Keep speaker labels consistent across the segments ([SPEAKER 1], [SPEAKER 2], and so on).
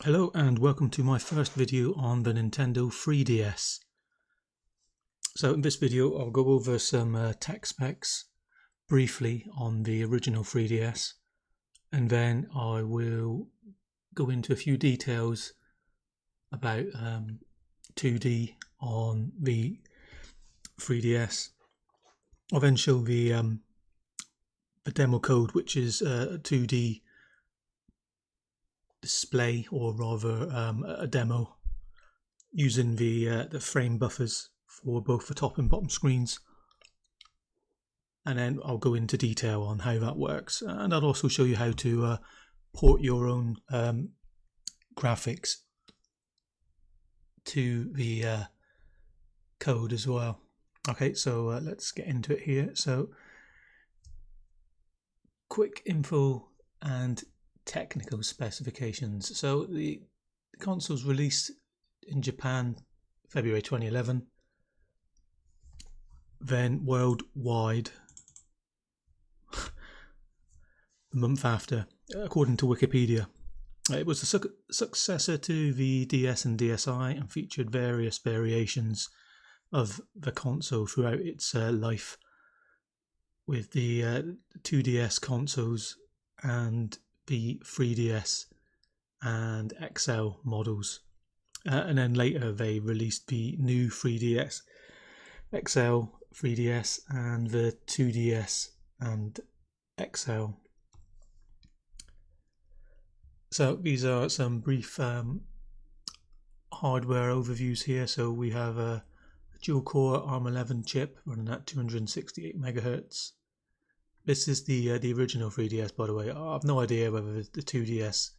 [SPEAKER 1] Hello and welcome to my first video on the Nintendo 3DS. So in this video I'll go over some tech specs briefly on the original 3DS, and then I will go into a few details about 2D on the 3DS. I'll then show the demo code, which is a 2D display, or rather a demo using the frame buffers for both the top and bottom screens, and then I'll go into detail on how that works, and I'll also show you how to port your own graphics to the code as well. Okay, so let's get into it here. So quick info and technical specifications. So the console's released in Japan February 2011, then worldwide the month after, according to Wikipedia. It was a successor to the DS and DSi and featured various variations of the console throughout its life, with the 2DS consoles and the 3DS and XL models, and then later they released the new 3DS XL, 3DS and the 2DS and XL. So these are some brief hardware overviews here. So we have a dual core ARM11 chip running at 268 MHz. This is the original 3DS, by the way. I have no idea whether the 2DS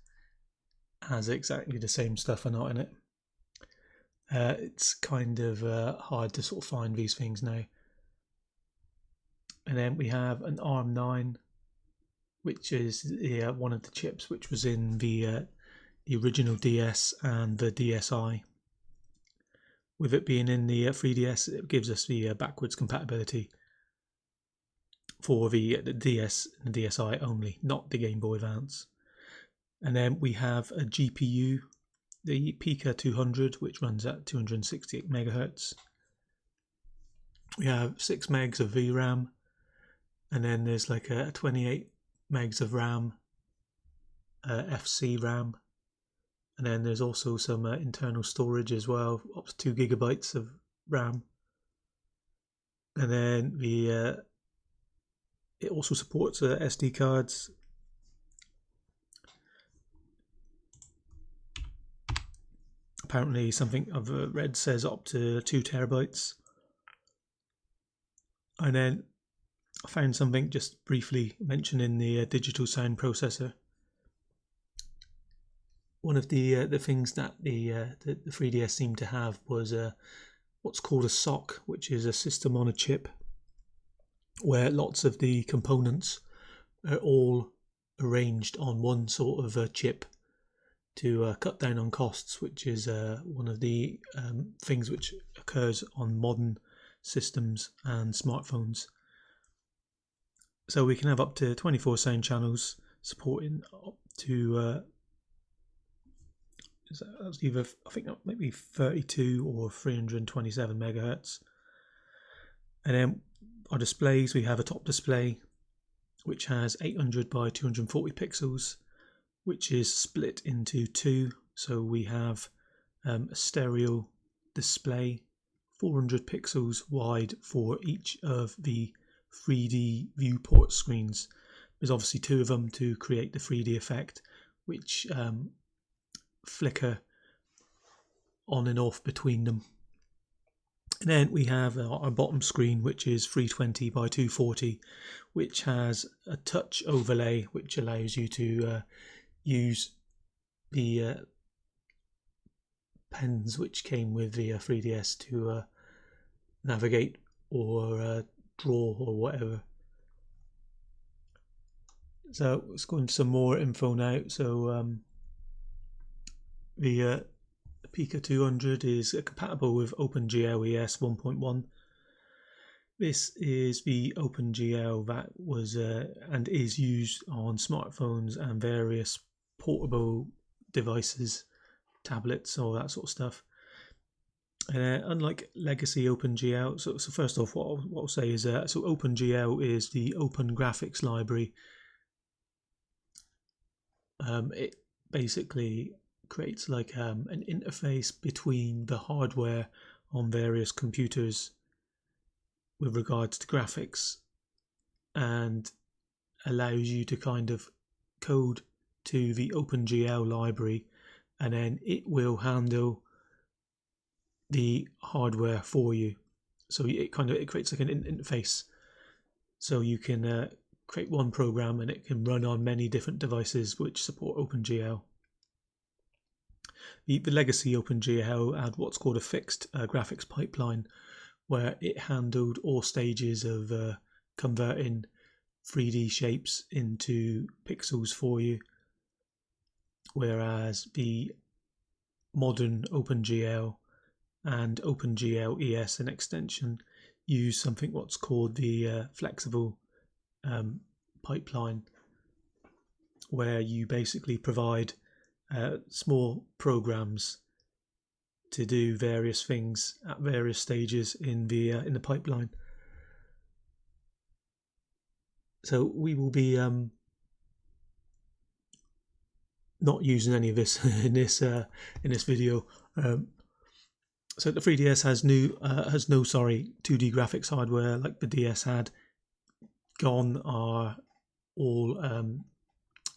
[SPEAKER 1] has exactly the same stuff or not in it. It's kind of hard to sort of find these things now. And then we have an ARM9, which is one of the chips which was in the original DS and the DSi. With it being in the 3DS, it gives us the backwards compatibility for the DS and the DSi only, not the Game Boy Advance. And then we have a GPU, the Pica 200, which runs at 268 MHz. We have 6 megs of VRAM, and then there's like a 28 megs of RAM, FC RAM, and then there's also some internal storage as well, up to 2 GB of RAM. And then the it also supports SD cards. Apparently something I've read says up to 2 TB. And then I found something just briefly mentioned in the digital sound processor. One of the things that the 3DS seemed to have was what's called a SoC, which is a system on a chip, where lots of the components are all arranged on one sort of chip to cut down on costs, which is one of the things which occurs on modern systems and smartphones. So we can have up to 24 sound channels, supporting up to that's either, I think, maybe 32 or 327 MHz. And then our displays, we have a top display which has 800 by 240 pixels, which is split into two. So we have a stereo display, 400 pixels wide for each of the 3D viewport screens. There's obviously two of them to create the 3D effect, which flicker on and off between them. And then we have our bottom screen, which is 320 by 240, which has a touch overlay which allows you to use the pens which came with the 3DS to navigate or draw or whatever. So let's go into some more info now. So the Pica 200 is compatible with OpenGL ES 1.1. This is the OpenGL that was and is used on smartphones and various portable devices tablets, all that sort of stuff. Unlike legacy OpenGL, so first off, what I'll say is so OpenGL is the Open Graphics Library. It basically creates like an interface between the hardware on various computers with regards to graphics, and allows you to kind of code to the OpenGL library, and then it will handle the hardware for you. So it creates like an interface, so you can create one program and it can run on many different devices which support OpenGL. The legacy OpenGL had what's called a fixed graphics pipeline, where it handled all stages of converting 3D shapes into pixels for you, whereas the modern OpenGL and OpenGL ES and extension use something what's called the flexible pipeline, where you basically provide small programs to do various things at various stages in the pipeline. So we will be not using any of this in this video. So the 3DS has no 2D graphics hardware like the DS had. Gone are all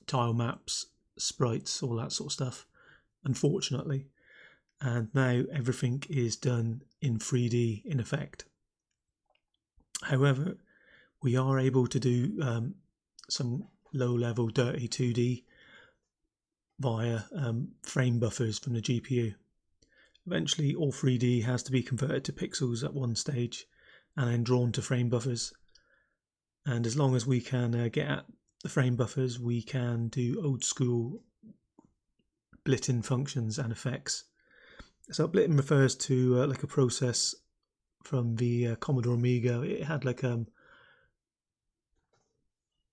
[SPEAKER 1] tile maps, sprites, all that sort of stuff, unfortunately. And now everything is done in 3D in effect. However, we are able to do some low-level dirty 2D via frame buffers from the GPU. Eventually, all 3D has to be converted to pixels at one stage and then drawn to frame buffers. And as long as we can get at the frame buffers, we can do old school blitting functions and effects. So blitting refers to like a process from the Commodore Amiga. It had like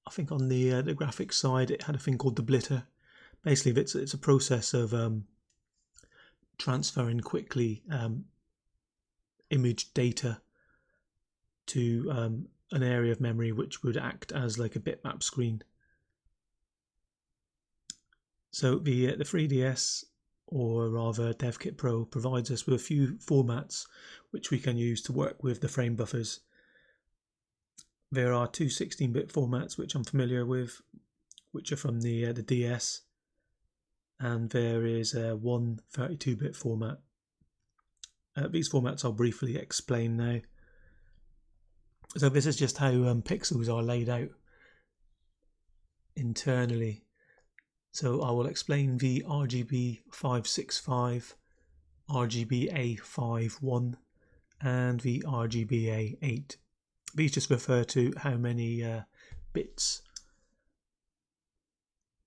[SPEAKER 1] I think on the graphics side it had a thing called the blitter. Basically, it's a process of transferring quickly image data to an area of memory which would act as like a bitmap screen. So the 3DS, or rather DevKit Pro, provides us with a few formats which we can use to work with the frame buffers. There are two 16-bit formats which I'm familiar with, which are from the DS, and there is one 32-bit format. These formats I'll briefly explain now. So this is just how pixels are laid out internally. So I will explain the RGB565, RGBA51 and the RGBA8. These just refer to how many bits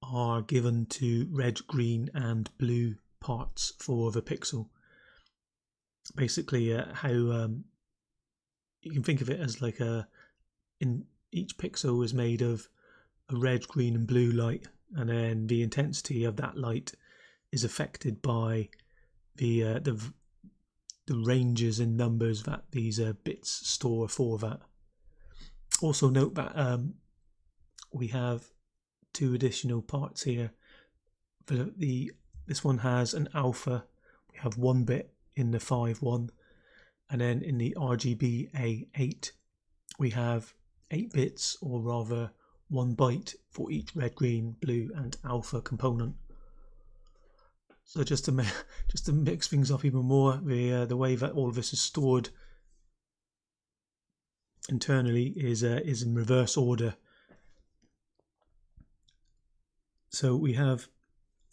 [SPEAKER 1] are given to red, green and blue parts for the pixel. Basically how you can think of it as like in each pixel is made of a red, green and blue light, and then the intensity of that light is affected by the ranges in numbers that these bits store for that. Also note that we have two additional parts here. This one has an alpha. We have 1 bit in the 5.1, and then in the RGBA8 we have 8 bits, or rather 1 byte for each red, green, blue and alpha component. So just to mix things up even more, the way that all of this is stored internally is in reverse order. So we have,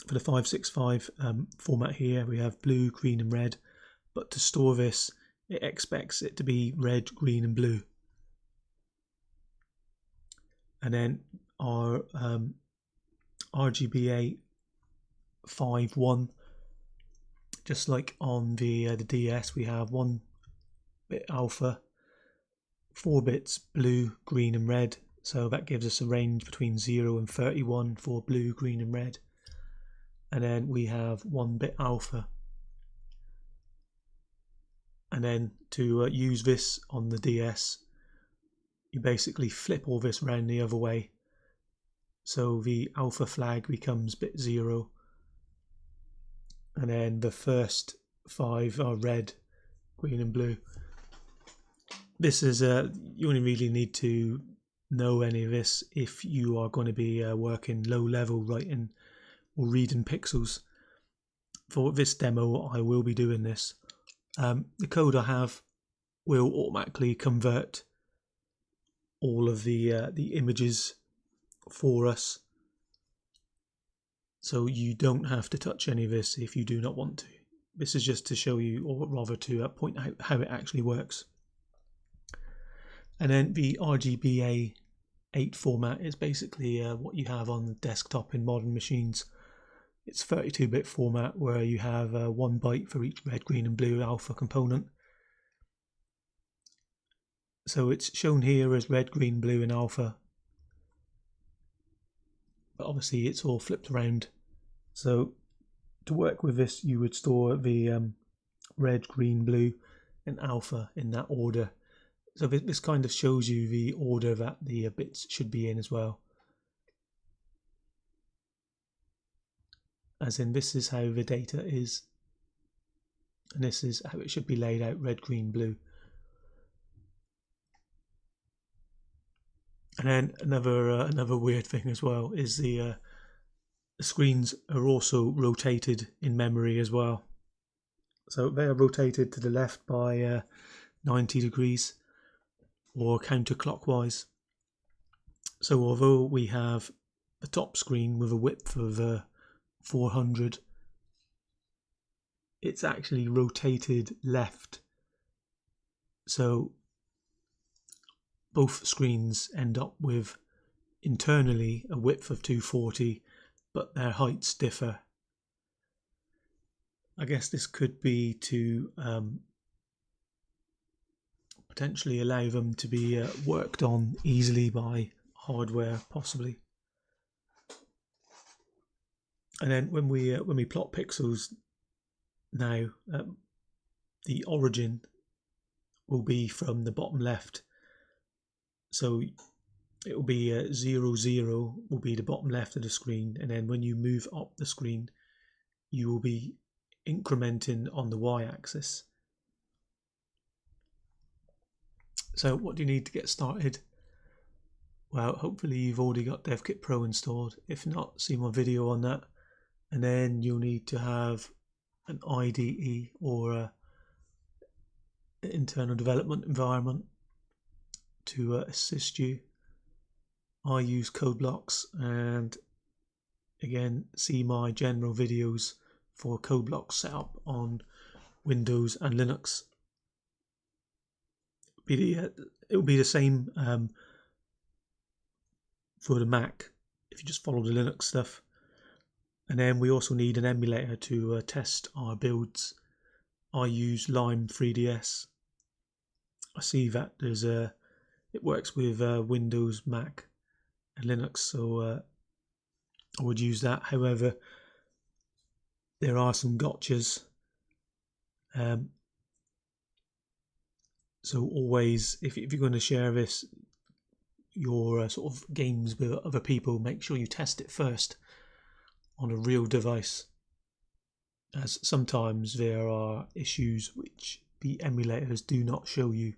[SPEAKER 1] for the 565 format here, we have blue, green and red, but to store this it expects it to be red, green and blue. And then our RGBA 5.1, just like on the DS, we have 1 bit alpha, 4 bits blue, green and red, so that gives us a range between 0 and 31 for blue, green and red. and then we have 1-bit alpha. And then to use this on the DS, you basically flip all this around the other way. So the alpha flag becomes bit 0, and then the first 5 are red, green and blue. This is you only really need to know any of this if you are going to be working low level writing or reading pixels. For this demo I will be doing this. The code I have will automatically convert all of the images for us, so you don't have to touch any of this if you do not want to. This is just to show you, or rather to point out how it actually works. And then the RGBA8 format is basically what you have on the desktop in modern machines. It's 32-bit format where you have 1 byte for each red, green and blue alpha component. So it's shown here as red, green, blue and alpha, but obviously it's all flipped around. So to work with this you would store the red, green, blue and alpha in that order. So this kind of shows you the order that the bits should be in as well. As in, this is how the data is, and this is how it should be laid out: red, green, blue. And then another weird thing as well is the screens are also rotated in memory as well. So they are rotated to the left by 90 degrees or counterclockwise. So although we have the top screen with a width of 400, it's actually rotated left. So both screens end up with internally a width of 240, but their heights differ. I guess this could be to potentially allow them to be worked on easily by hardware, possibly. And then when we plot pixels now, the origin will be from the bottom left. So it will be 0, 0 will be the bottom left of the screen, and then when you move up the screen you will be incrementing on the y-axis. So what do you need to get started? Well, hopefully you've already got DevKit Pro installed. If not, see my video on that. And then you'll need to have an IDE or an internal development environment to assist you. I use code blocks, and again, see my general videos for code block setup on Windows and Linux. It will be the same for the Mac if you just follow the Linux stuff. And then we also need an emulator to test our builds. I use Lime3D. I see that there's it works with Windows, Mac and Linux, so I would use that. However, there are some gotchas. So always, if you're going to share this, your sort of games with other people, make sure you test it first on a real device, as sometimes there are issues which the emulators do not show you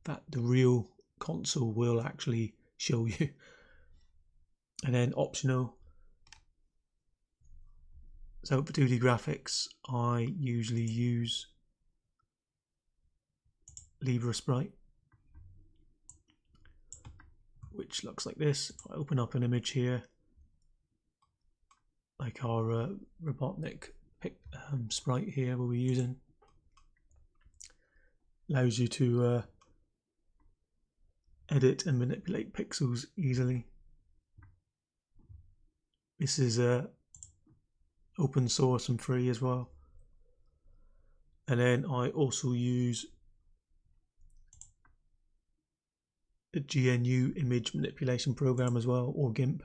[SPEAKER 1] that the real console will actually show you. And then optional, so for 2D graphics I usually use LibreSprite, which looks like this. If I open up an image here, like our Robotnik sprite here we'll be using, allows you to edit and manipulate pixels easily. This is open source and free as well. And then I also use the GNU image manipulation program as well, or GIMP.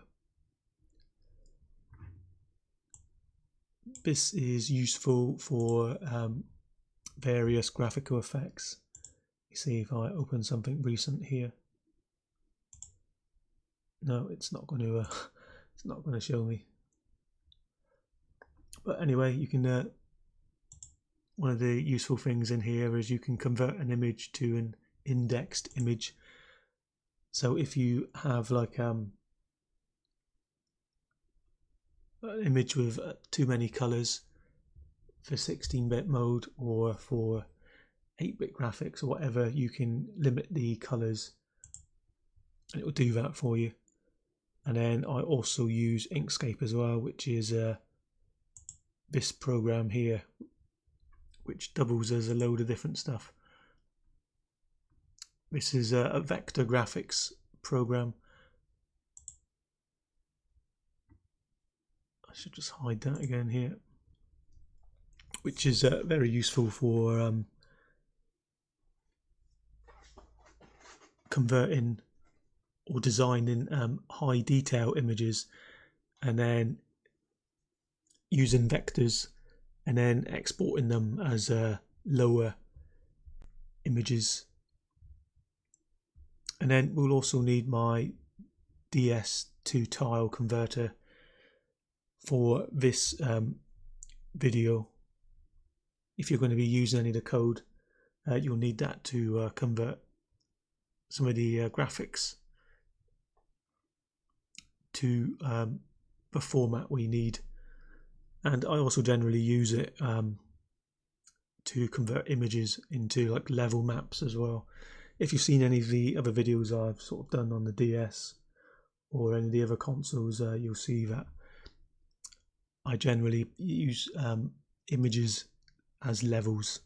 [SPEAKER 1] this is useful for various graphical effects. You see, if I open something recent here, no, it's not going to it's not going to show me. But anyway, you can one of the useful things in here is you can convert an image to an indexed image. So if you have like an image with too many colors for 16-bit mode or for 8-bit graphics or whatever, you can limit the colors and it will do that for you. And then I also use Inkscape as well, which is this program here, which doubles as a load of different stuff. This is a vector graphics program. I should just hide that again here, which is very useful for converting or designing high detail images and then using vectors and then exporting them as lower images. And then we'll also need my DS to tile converter for this video. If you're going to be using any of the code, you'll need that to convert some of the graphics to the format we need. And I also generally use it to convert images into like level maps as well. If you've seen any of the other videos I've sort of done on the DS or any of the other consoles, you'll see that I generally use images as levels.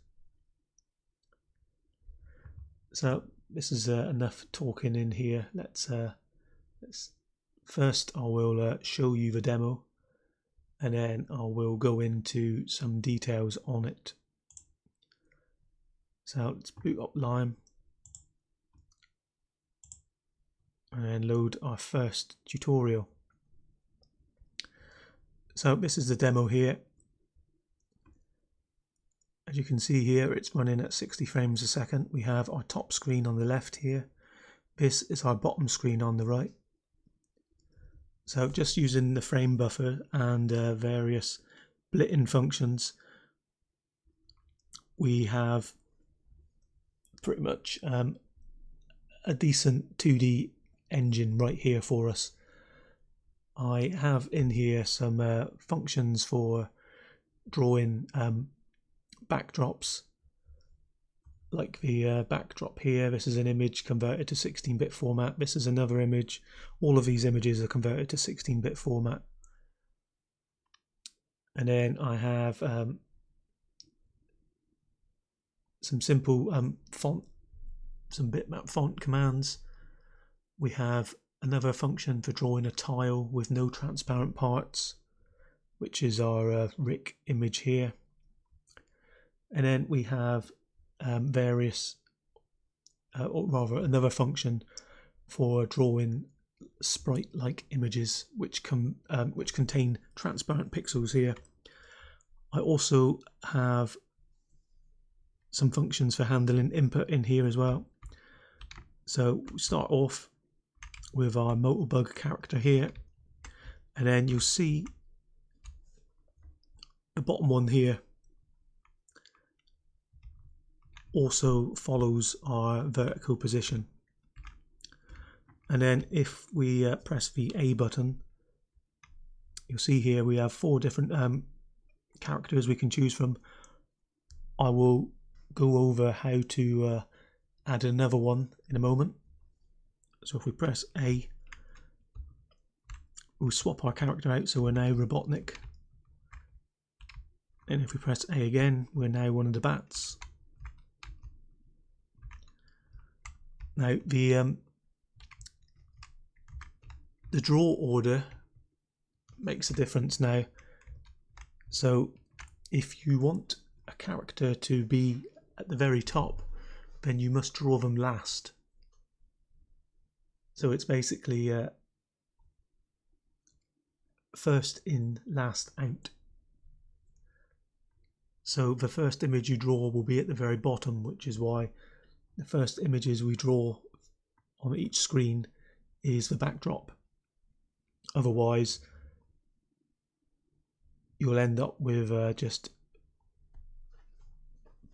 [SPEAKER 1] So this is enough talking in here. Let's first I will show you the demo, and then I will go into some details on it. So let's boot up Lime and then load our first tutorial. So this is the demo here. As you can see here, it's running at 60 frames a second. We have our top screen on the left here. This is our bottom screen on the right. So just using the frame buffer and various blitting functions, we have pretty much a decent 2D engine right here for us. I have in here some functions for drawing backdrops, like the backdrop here. This is an image converted to 16-bit format. This is another image. All of these images are converted to 16-bit format. And then I have some simple some bitmap font commands. We have another function for drawing a tile with no transparent parts, which is our Rick image here. And then we have various, or rather another function for drawing sprite-like images which contain transparent pixels here. I also have some functions for handling input in here as well. So we start off with our Motorbug character here, and then you'll see the bottom one here also follows our vertical position. And then if we press the A button, you'll see here we have 4 different characters we can choose from. I will go over how to add another one in a moment. So if we press A, we'll swap our character out, so we're now Robotnik. And if we press A again, we're now one of the bats. Now the draw order makes a difference now. So if you want a character to be at the very top, then you must draw them last. So it's basically first in, last out. So the first image you draw will be at the very bottom, which is why the first images we draw on each screen is the backdrop. Otherwise, you'll end up with just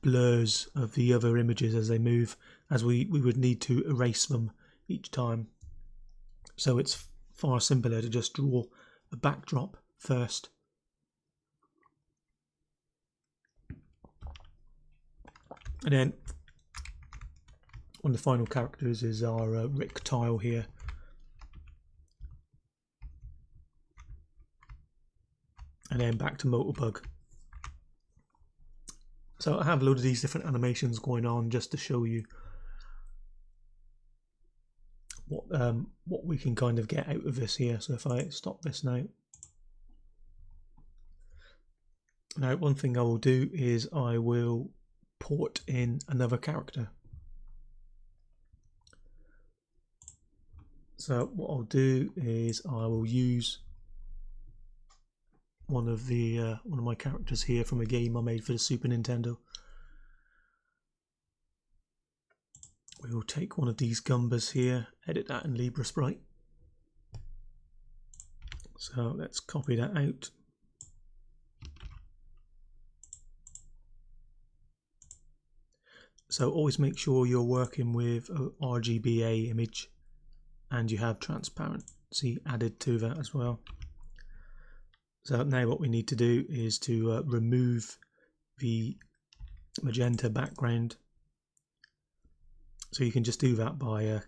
[SPEAKER 1] blurs of the other images as they move, as we would need to erase them each time. So it's far simpler to just draw a backdrop first. And then one of the final characters is our Rick tile here. And then back to Motorbug. So I have a load of these different animations going on just to show you what we can kind of get out of this here. So if I stop this now. Now one thing I will do is I will port in another character. So what I'll do is I will use one of my characters here from a game I made for the Super Nintendo. We will take one of these Gumbas here, edit that in LibreSprite. So let's copy that out. So always make sure you're working with a RGBA image and you have transparency added to that as well. So now what we need to do is to remove the magenta background. So you can just do that by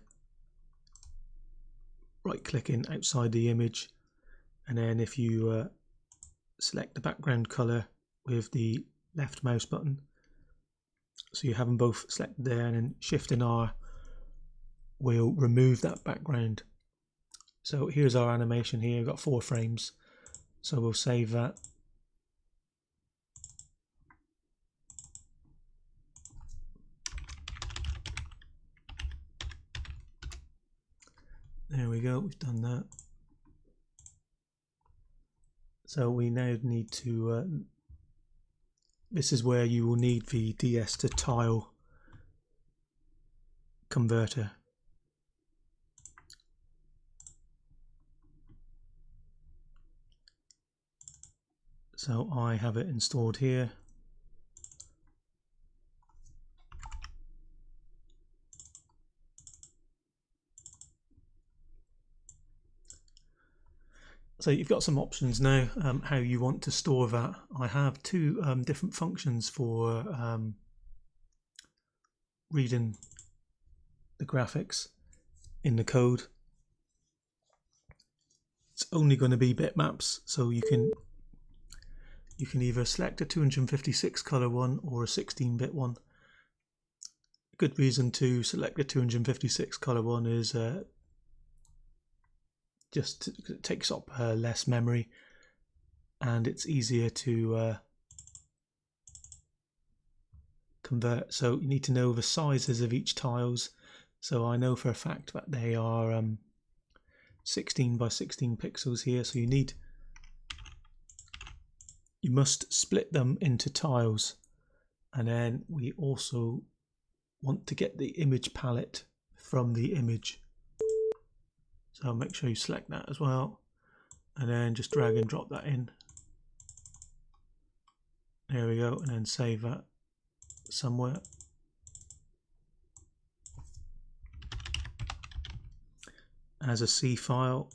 [SPEAKER 1] right clicking outside the image, and then if you select the background color with the left mouse button, so you have them both selected there, and then Shift and R will remove that background. So here's our animation here. We've got 4 frames. So we'll save that. There we go, we've done that. So we now need to, this is where you will need the DS to tile converter. So I have it installed here. So you've got some options now how you want to store that. I have 2 different functions for reading the graphics in the code. It's only going to be bitmaps, so you can either select a 256 color one or a 16-bit one. A good reason to select a 256 color one is just it takes up less memory, and it's easier to convert. So you need to know the sizes of each tiles. So I know for a fact that they are 16 by 16 pixels here. So you must split them into tiles, and then we also want to get the image palette from the image. So make sure you select that as well, and then just drag and drop that in. There we go, and then save that somewhere. As a C file.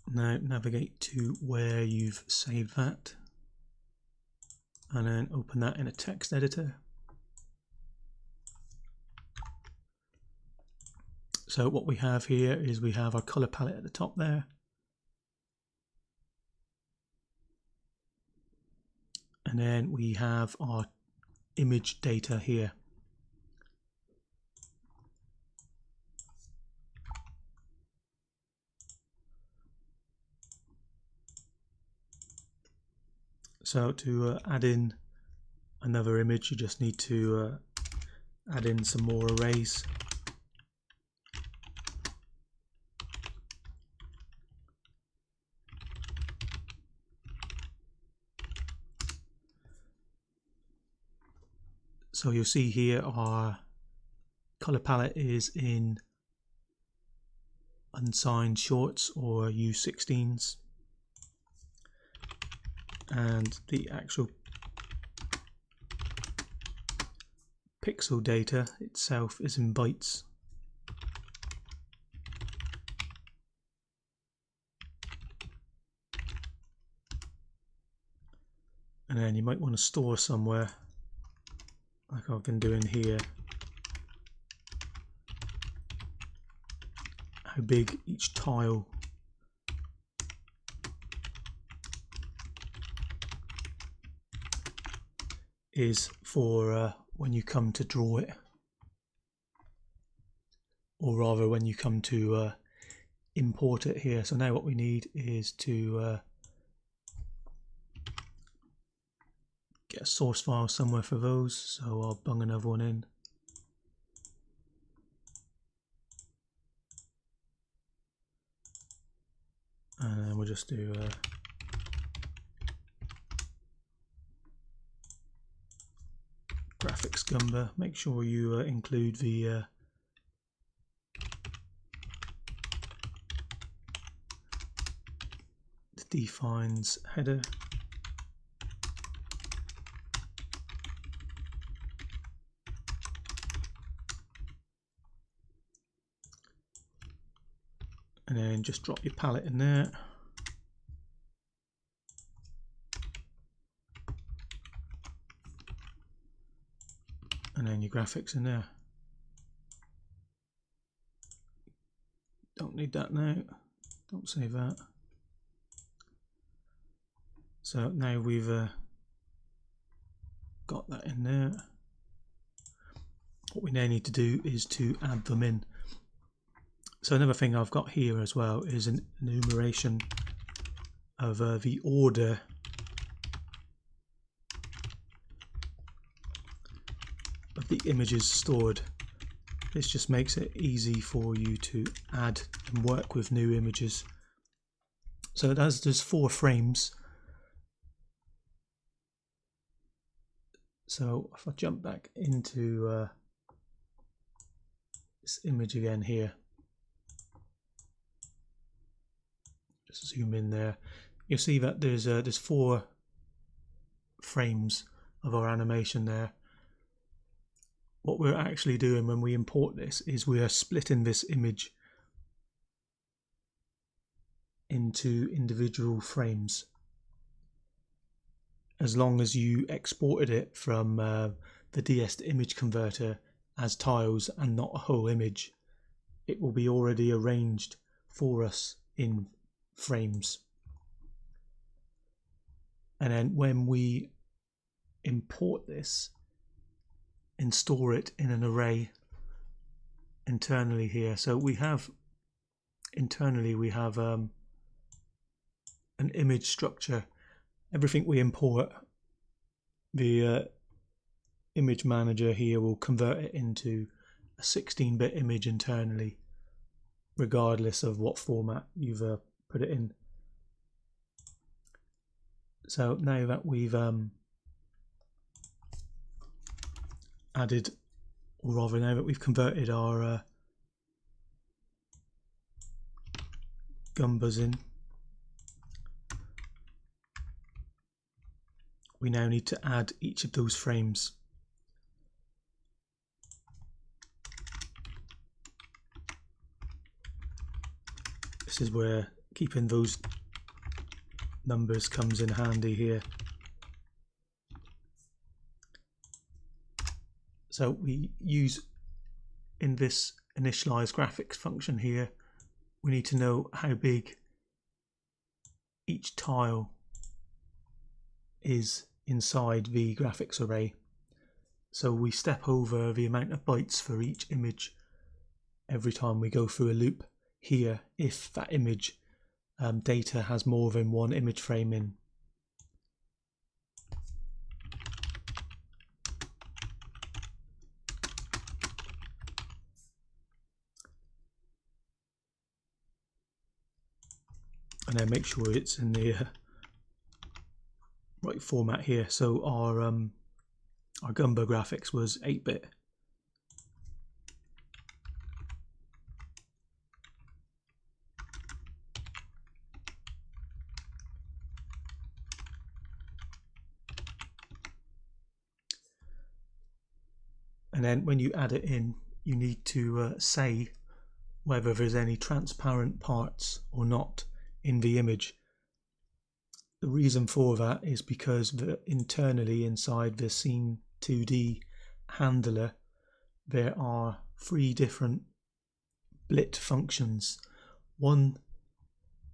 [SPEAKER 1] Now navigate to where you've saved that, and then open that in a text editor. So what we have here is we have our color palette at the top there. And then we have our image data here. So to add in another image, you just need to add in some more arrays. So you'll see here our color palette is in unsigned shorts or U16s, and the actual pixel data itself is in bytes. And then you might want to store somewhere, like I've been doing here, how big each tile is for when you come to draw it, or rather when you come to import it here. So now what we need is to get a source file somewhere for those, so I'll bung another one in. And then we'll just do graphics Gumber. Make sure you include the defines header. And then just drop your palette in there. And then your graphics in there. Don't need that now. Don't save that. So now we've got that in there. What we now need to do is to add them in. So another thing I've got here as well is an enumeration of the order of the images stored. This just makes it easy for you to add and work with new images. So there's 4 frames. So if I jump back into this image again here, just zoom in there, you'll see that there's 4 frames of our animation there. What we're actually doing when we import this is we are splitting this image into individual frames. As long as you exported it from the DS to image converter as tiles and not a whole image, it will be already arranged for us in frames. And then when we import this and store it in an array internally here, so we have internally an image structure. Everything we import, the image manager here will convert it into a 16-bit image internally, regardless of what format you've put it in. So now that we've added, or rather now that we've converted our Gumbers in, we now need to add each of those frames. This is where keeping those numbers comes in handy here. So we use, in this initialize graphics function here, we need to know how big each tile is inside the graphics array. So we step over the amount of bytes for each image every time we go through a loop here, if that image data has more than one image frame in. And then make sure it's in the right format here. So our our Gumbo graphics was 8-bit. And then when you add it in, you need to say whether there's any transparent parts or not in the image. The reason for that is because internally inside the Scene 2D handler, there are 3 different blit functions. One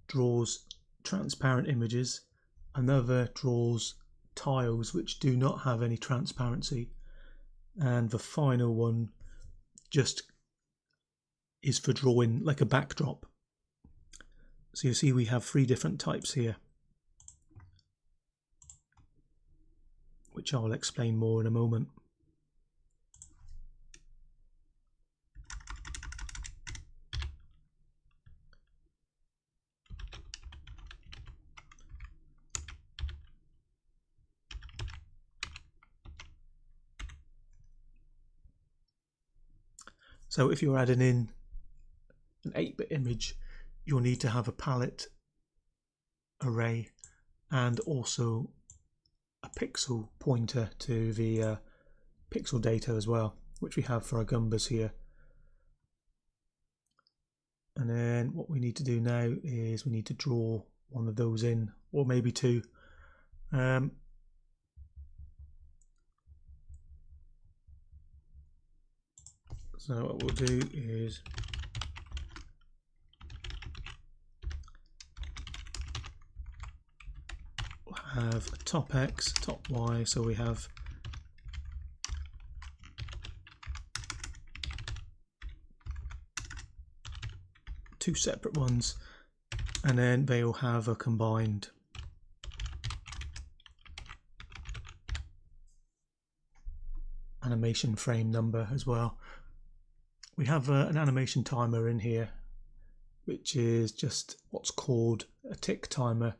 [SPEAKER 1] draws transparent images, another draws tiles which do not have any transparency, and the final one just is for drawing like a backdrop. So you see we have 3 different types here, which I'll explain more in a moment. So if you're adding in an 8-bit image, you'll need to have a palette array and also a pixel pointer to the pixel data as well, which we have for our Gumbas here. And then what we need to do now is we need to draw one of those in, or maybe 2. So what we'll do is we'll have a top X, top Y, so we have two separate ones, and then they'll have a combined animation frame number as well. We have an animation timer in here, which is just what's called a tick timer,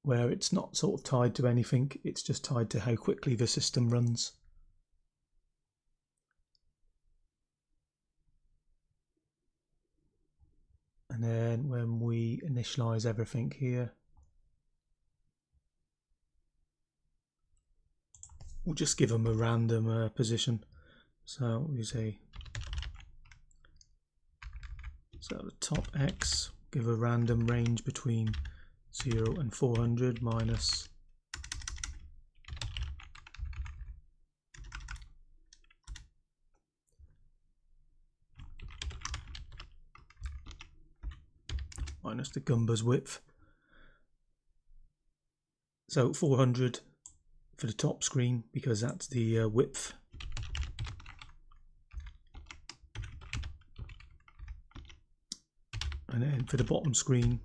[SPEAKER 1] where it's not sort of tied to anything, it's just tied to how quickly the system runs. And then when we initialize everything here, we'll just give them a random position. So we say, so the top X, give a random range between 0 and 400 minus the Gumba's width. So 400 for the top screen because that's the width. And then for the bottom screen,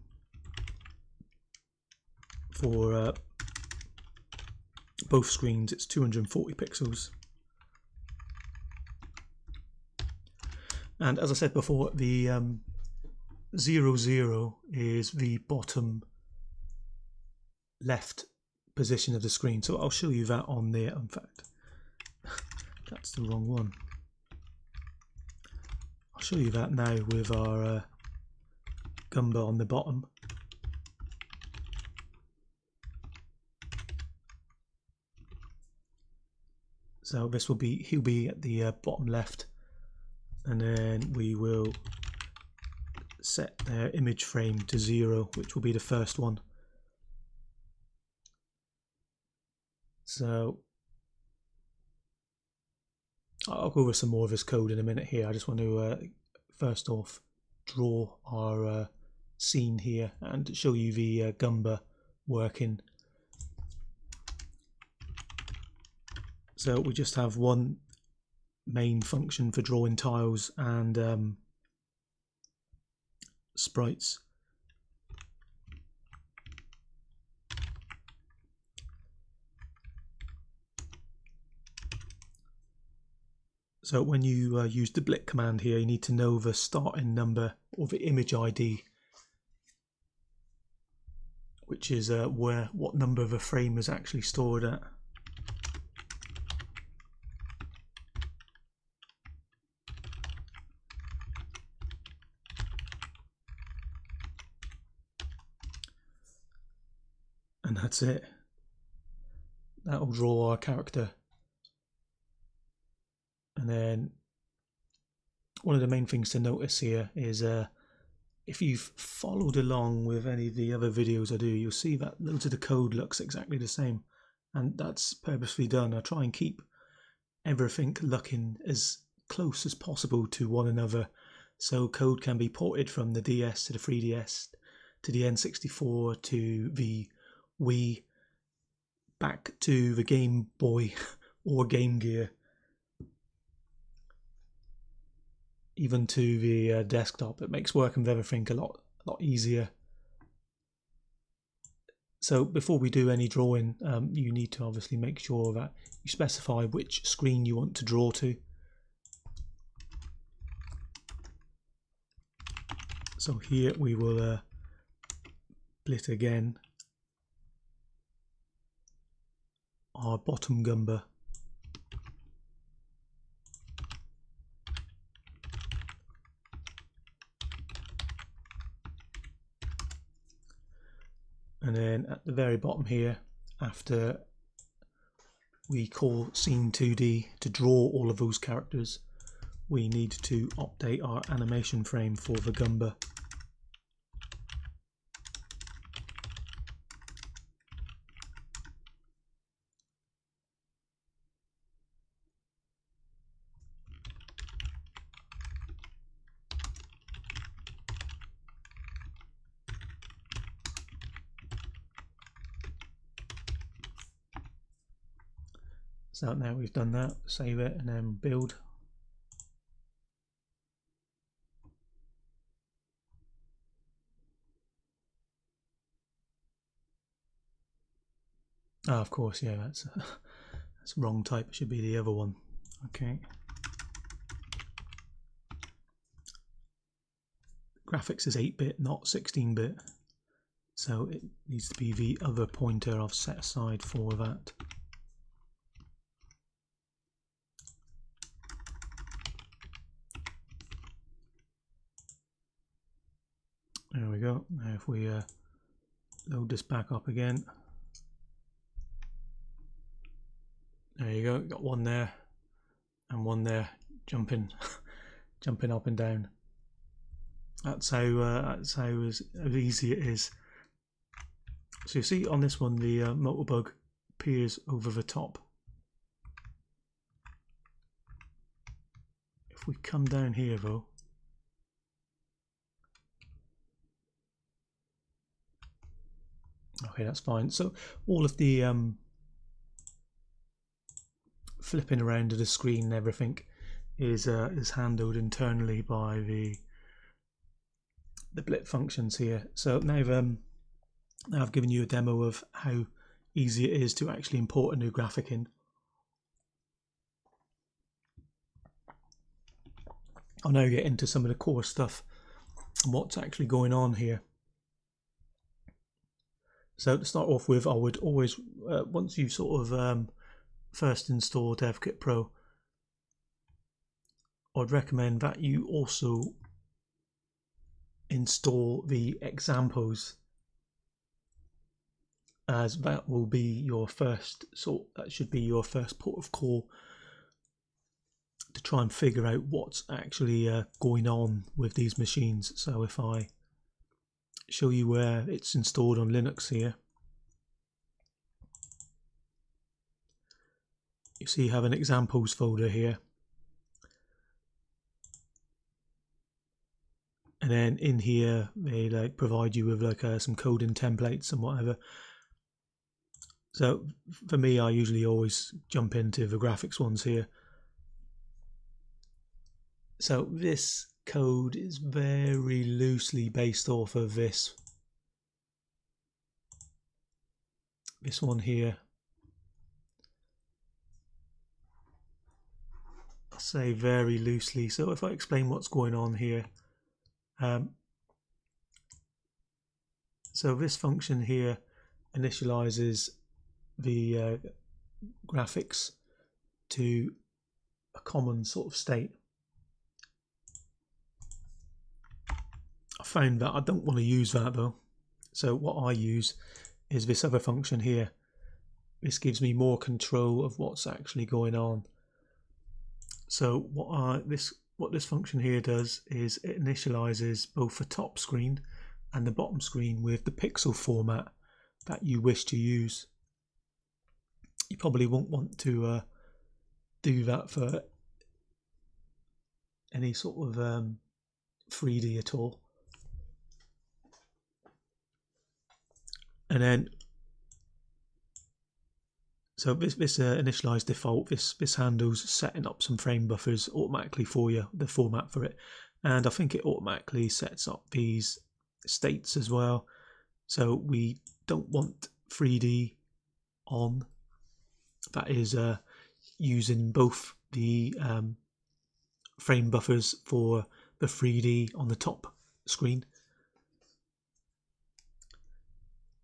[SPEAKER 1] for both screens, it's 240 pixels. And as I said before, the 0, 0 is the bottom left position of the screen. So I'll show you that on there. In fact, that's the wrong one. I'll show you that now with our Gumba on the bottom. So this will be, he'll be at the bottom left, and then we will set their image frame to 0, which will be the first one. So I'll go over some more of this code in a minute here. I just want to first off draw our scene here and show you the Gumba working. So we just have one main function for drawing tiles and sprites. So when you use the blit command here, you need to know the starting number or the image ID, which is what number of a frame is actually stored at. and that's it. That'll draw our character. And then one of the main things to notice here is if you've followed along with any of the other videos I do, you'll see that loads of the code looks exactly the same, and that's purposely done. I try and keep everything looking as close as possible to one another, so code can be ported from the DS to the 3DS to the N64 to the Wii, back to the Game Boy or Game Gear, even to the desktop. It makes working with everything a lot easier. So before we do any drawing, you need to obviously make sure that you specify which screen you want to draw to. So here we will split again our bottom gumber. And then at the very bottom here, after we call Scene 2D to draw all of those characters, we need to update our animation frame for the gumber. So now we've done that, save it and then build. Of course, yeah, that's wrong type. It should be the other one. Okay. Graphics is 8-bit, not 16-bit, so it needs to be the other pointer I've set aside for that. There we go. Now if we load this back up again, there you go. Got one there and one there, jumping jumping up and down. That's how easy it is. So you see on this one the motorbug appears over the top. If we come down here though, okay, that's fine. So all of the flipping around of the screen and everything is handled internally by the blit functions here. So now I've given you a demo of how easy it is to actually import a new graphic in. I'll now get into some of the core stuff and what's actually going on here. So to start off with, I would always, once you sort of first install DevKit Pro, I'd recommend that you also install the examples, as that will be your first that should be your first port of call to try and figure out what's actually going on with these machines. So if I show you where it's installed on Linux here, you see you have an examples folder here, and then in here they like provide you with like some coding templates and whatever. So for me, I usually always jump into the graphics ones here. So this code is very loosely based off of this one here. I'll say very loosely. So if I explain what's going on here, so this function here initializes the graphics to a common sort of state. I found that I don't want to use that though. So what I use is this other function here. This gives me more control of what's actually going on. So what this function here does is it initializes both the top screen and the bottom screen with the pixel format that you wish to use. You probably won't want to do that for any sort of 3D at all. And then, so this initialize default, this handles setting up some frame buffers automatically for you, the format for it. And I think it automatically sets up these states as well. So we don't want 3D on. That is using both the frame buffers for the 3D on the top screen.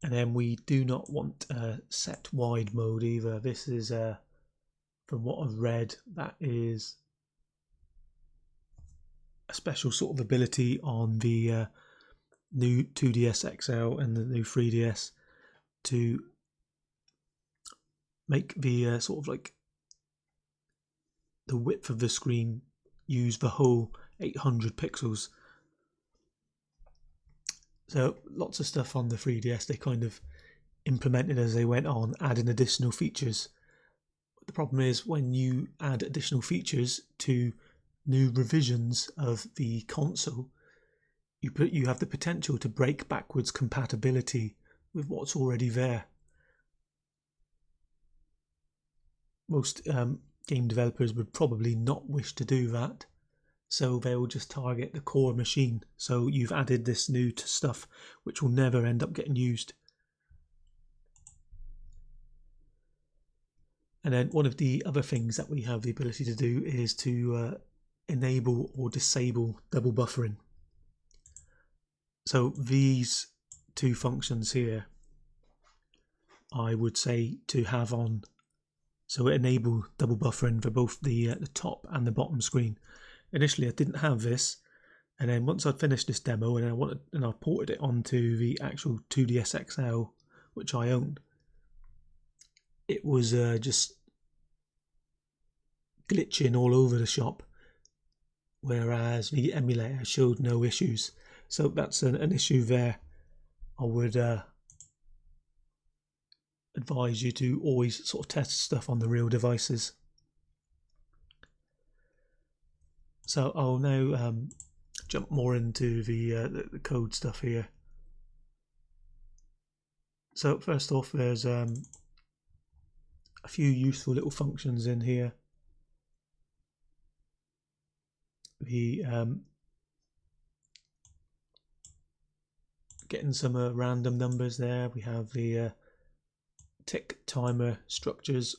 [SPEAKER 1] And then we do not want set wide mode either. This is, from what I've read, that is a special sort of ability on the new 2DS XL and the new 3DS to make the sort of like the width of the screen use the whole 800 pixels. So lots of stuff on the 3DS they kind of implemented as they went on, adding additional features. But the problem is when you add additional features to new revisions of the console, you have the potential to break backwards compatibility with what's already there. Most game developers would probably not wish to do that, so they will just target the core machine. So you've added this new stuff which will never end up getting used. And then one of the other things that we have the ability to do is to enable or disable double buffering. So these two functions here I would say to have on. So enable double buffering for both the top and the bottom screen. Initially I didn't have this, and then once I'd finished this demo and I ported it onto the actual 2DS XL, which I own, it was just glitching all over the shop, whereas the emulator showed no issues. So that's an issue there. I would advise you to always sort of test stuff on the real devices. So I'll now jump more into the code stuff here. So first off, there's a few useful little functions in here. The getting some random numbers there. We have the tick timer structures.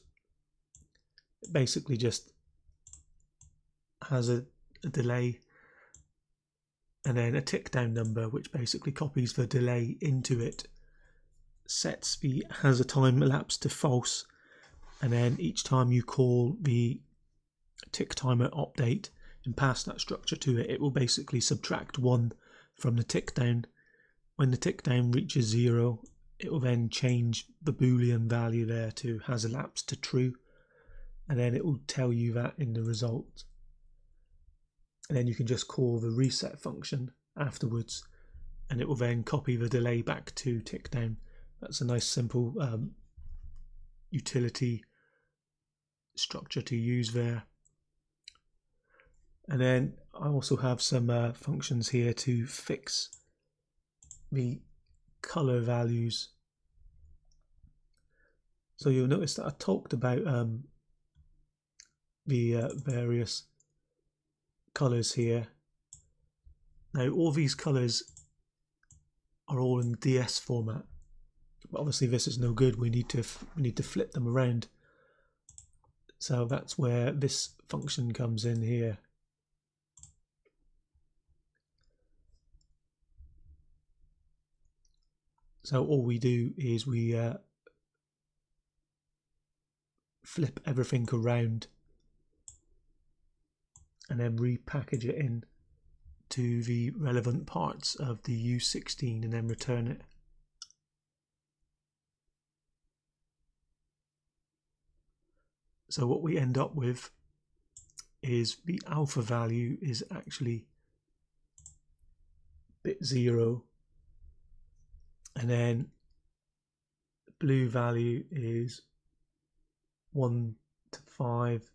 [SPEAKER 1] It basically just has a delay and then a tick down number, which basically copies the delay into it, has a time elapse to false, and then each time you call the tick timer update and pass that structure to it, it will basically subtract 1 from the tick down. When the tick down reaches 0, it will then change the boolean value there to has elapsed to true, and then it will tell you that in the result. And then you can just call the reset function afterwards, and it will then copy the delay back to tick down. That's a nice simple utility structure to use there. And then I also have some functions here to fix the color values. So you'll notice that I talked about the various colors here. Now all these colors are all in DS format, but obviously this is no good. We need to flip them around. So that's where this function comes in here. So all we do is we flip everything around and then repackage it in to the relevant parts of the U16 and then return it. So what we end up with is the alpha value is actually bit 0, and then the blue value is 1 to 5,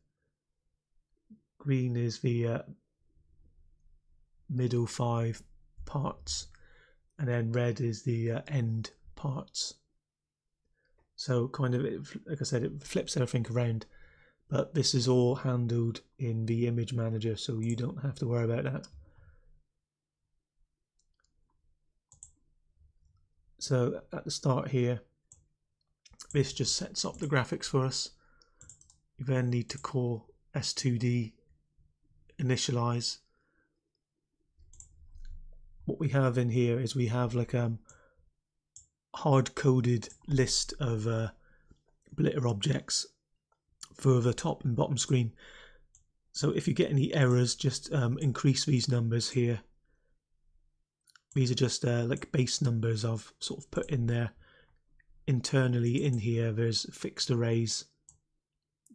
[SPEAKER 1] green is the middle 5 parts, and then red is the end parts. So kind of, like I said, it flips everything around, but this is all handled in the image manager, so you don't have to worry about that. So at the start here, this just sets up the graphics for us. You then need to call S2D initialize. What we have in here is we have like a hard-coded list of blitter objects for the top and bottom screen. So if you get any errors, just increase these numbers here. These are just like base numbers I've sort of put in there. Internally in here there's fixed arrays,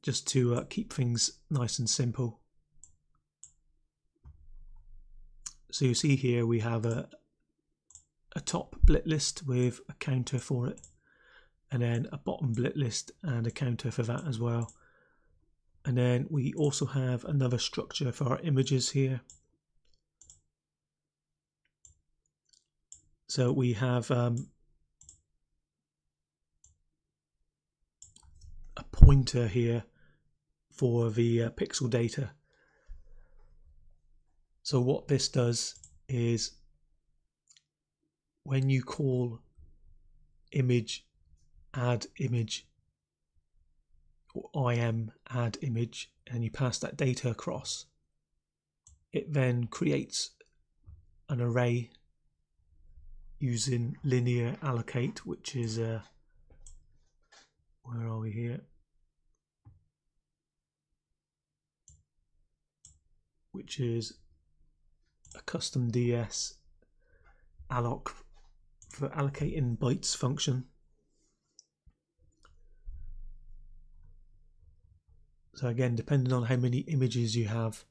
[SPEAKER 1] just to keep things nice and simple. So you see here we have a top blit list with a counter for it, and then a bottom blit list and a counter for that as well. And then we also have another structure for our images here. So we have a pointer here for the pixel data. So what this does is when you call image add image or im add image and you pass that data across, it then creates an array using linear allocate, which is where are we here, which is a custom DS alloc for allocating bytes function. So again, depending on how many images you have,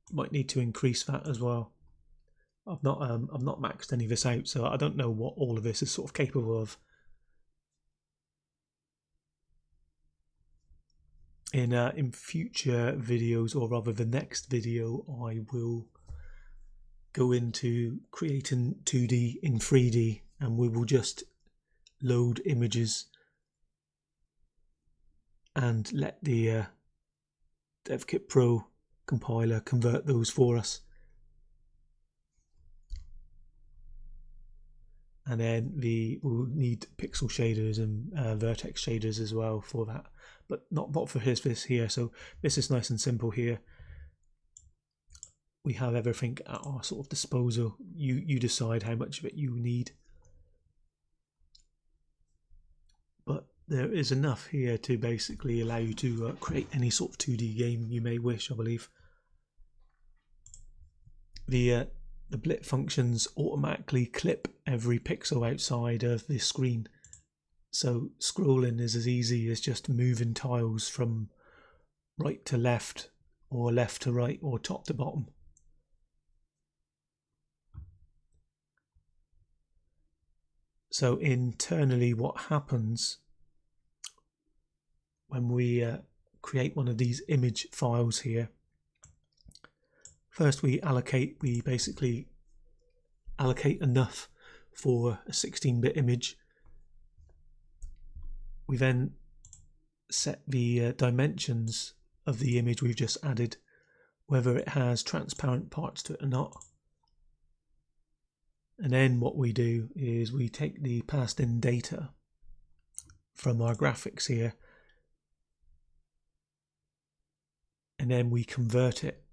[SPEAKER 1] you might need to increase that as well. I've not maxed any of this out, so I don't know what all of this is sort of capable of. In future videos, or rather the next video, I will go into creating 2D in 3D, and we will just load images and let the DevKit Pro compiler convert those for us. And then we'll need pixel shaders and vertex shaders as well for that, but not for this here. So this is nice and simple here. We have everything at our sort of disposal. You decide how much of it you need, but there is enough here to basically allow you to create any sort of 2D game you may wish, I believe. The blit functions automatically clip every pixel outside of the screen, so scrolling is as easy as just moving tiles from right to left, or left to right, or top to bottom. So internally what happens when we create one of these image files here, first we basically allocate enough for a 16-bit image. We then set the dimensions of the image we've just added, whether it has transparent parts to it or not. And then what we do is we take the passed in data from our graphics here, and then we convert it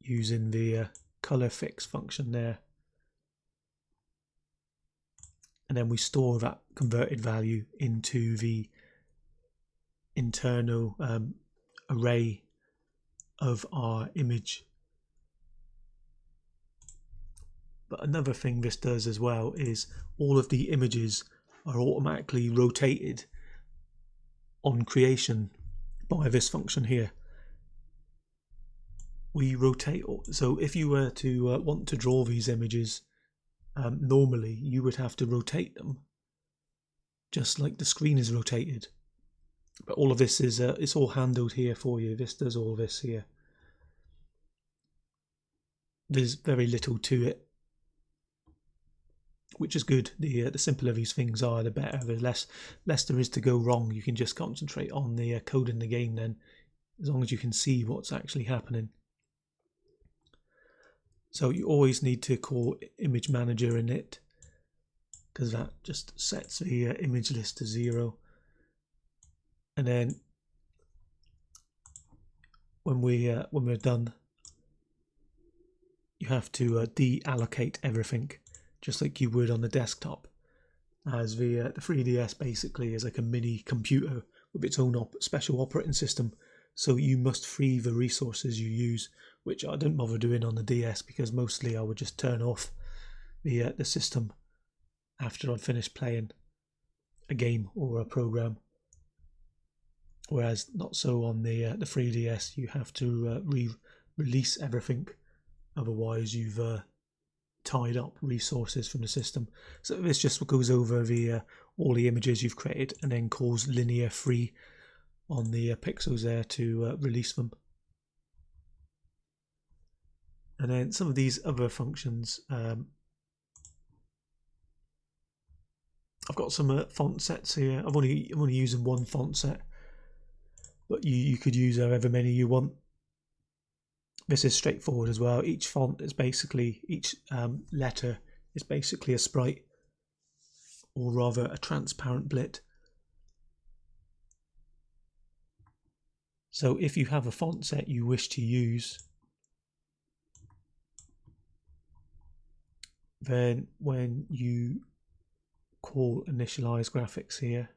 [SPEAKER 1] using the color fix function there, and then we store that converted value into the internal array of our image. But another thing this does as well is all of the images are automatically rotated on creation by this function here. We rotate, so if you were to want to draw these images, normally you would have to rotate them just like the screen is rotated, but all of this is it's all handled here for you. This does all this here. There's very little to it, which is good. The simpler these things are, the better. The less there is to go wrong. You can just concentrate on the code in the game then, as long as you can see what's actually happening. So you always need to call image manager in it, because that just sets the image list to 0. And then when we're done, you have to deallocate everything, just like you would on the desktop, as the 3DS basically is like a mini computer with its own special operating system. So you must free the resources you use, which I don't bother doing on the DS, because mostly I would just turn off the system after I'd finished playing a game or a program. Whereas not so on the 3DS, you have to release everything, otherwise you've tied up resources from the system. So this just goes over the all the images you've created and then calls linear free on the pixels there to release them. And then some of these other functions, I've got some font sets here. I'm only using one font set, but you could use however many you want. This is straightforward as well. Each font is basically, each letter is basically a sprite, or rather a transparent blit. So if you have a font set you wish to use, then when you call initialize graphics here,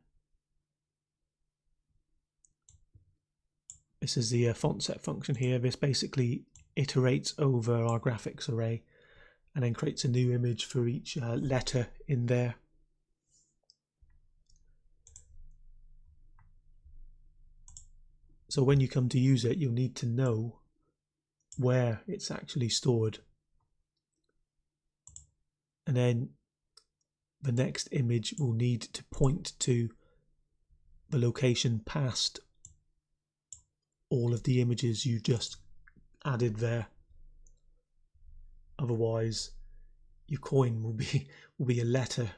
[SPEAKER 1] this is the font set function here. This basically iterates over our graphics array and then creates a new image for each letter in there. So when you come to use it, you'll need to know where it's actually stored. And then the next image will need to point to the location past all of the images you've just added there. Otherwise, your coin will be a letter,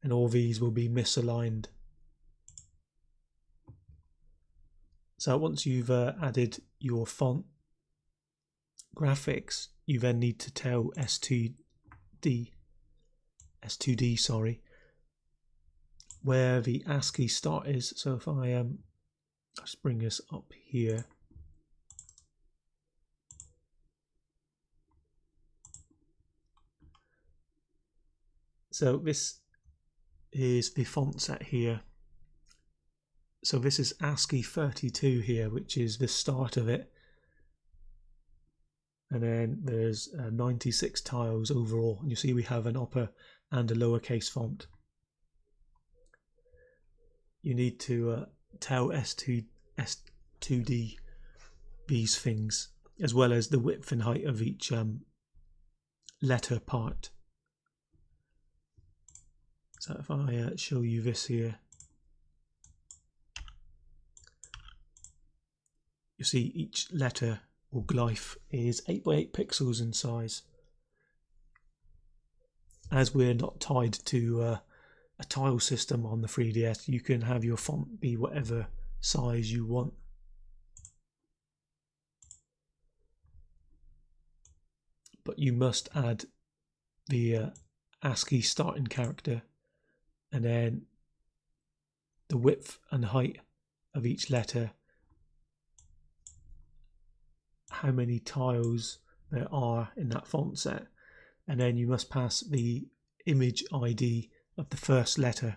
[SPEAKER 1] and all these will be misaligned. So once you've added your font graphics, you then need to tell S2D, where the ASCII start is. So if I just bring this up here, so this is the font set here. So this is ASCII 32 here, which is the start of it. And then there's 96 tiles overall. And you see we have an upper and a lowercase font. You need to tell S2D these things, as well as the width and height of each letter part. So if I show you this here, you see each letter or glyph is 8 by 8 pixels in size. As we're not tied to a tile system on the 3DS, you can have your font be whatever size you want. But you must add the ASCII starting character, and then the width and height of each letter, how many tiles there are in that font set, and then you must pass the image ID of the first letter.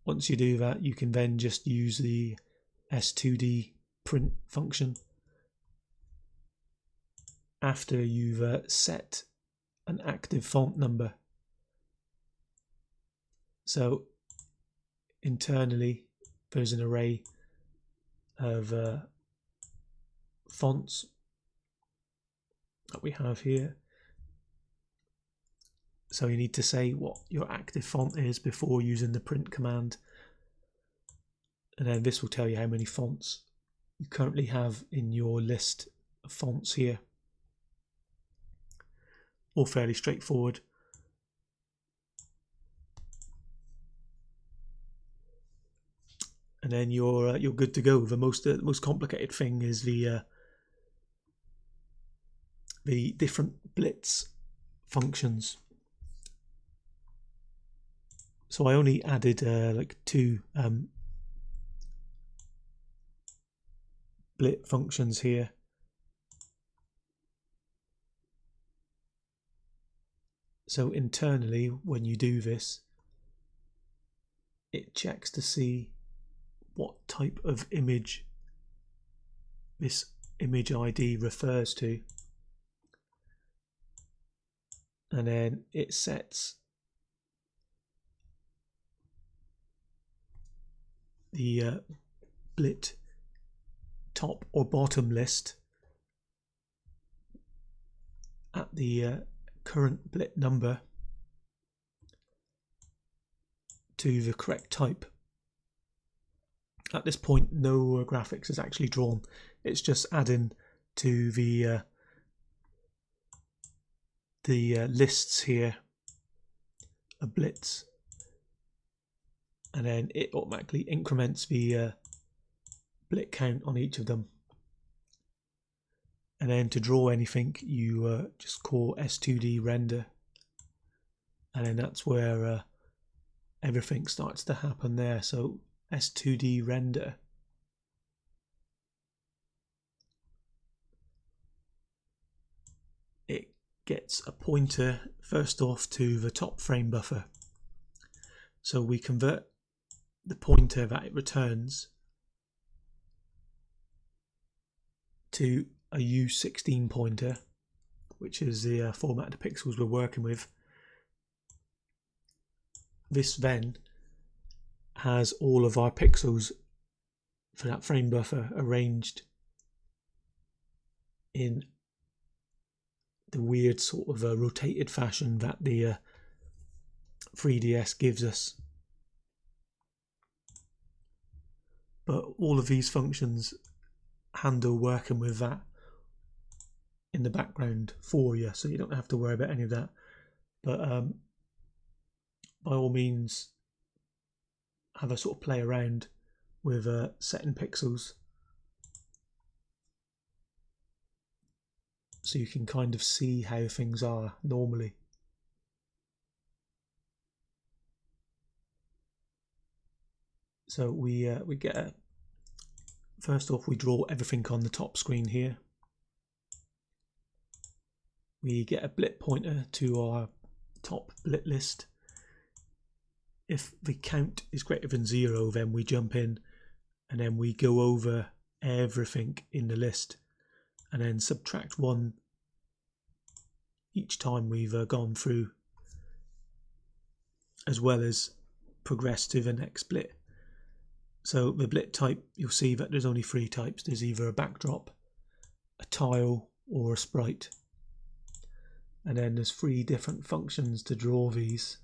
[SPEAKER 1] Once you do that, you can then just use the S2D print function after you've set an active font number. So internally there's an array of fonts that we have here. So you need to say what your active font is before using the print command, and then this will tell you how many fonts you currently have in your list of fonts here. All fairly straightforward. And then you're good to go. The most complicated thing is the different blitz functions. So I only added like 2 blit functions here. So internally, when you do this, it checks to see what type of image this image ID refers to, and then it sets the blit top or bottom list at the current blit number to the correct type. At this point, no graphics is actually drawn. It's just adding to the lists here of blits, and then it automatically increments the blit count on each of them. And then to draw anything, you just call S2D render, and then that's where everything starts to happen there. So S2D render it gets a pointer first off to the top frame buffer. So we convert the pointer that it returns to a U16 pointer, which is the format of the pixels we're working with. This then has all of our pixels for that frame buffer arranged in the weird sort of rotated fashion that the 3DS gives us. But all of these functions handle working with that in the background for you, so you don't have to worry about any of that. But by all means, have a sort of play around with setting pixels, so you can kind of see how things are normally. So we get first off, we draw everything on the top screen here. We get a blit pointer to our top blit list. If the count is greater than 0, then we jump in and then we go over everything in the list and then subtract 1 each time we've gone through, as well as progress to the next blit. So the blit type, you'll see that there's only 3 types. There's either a backdrop, a tile, or a sprite. And then there's 3 different functions to draw these.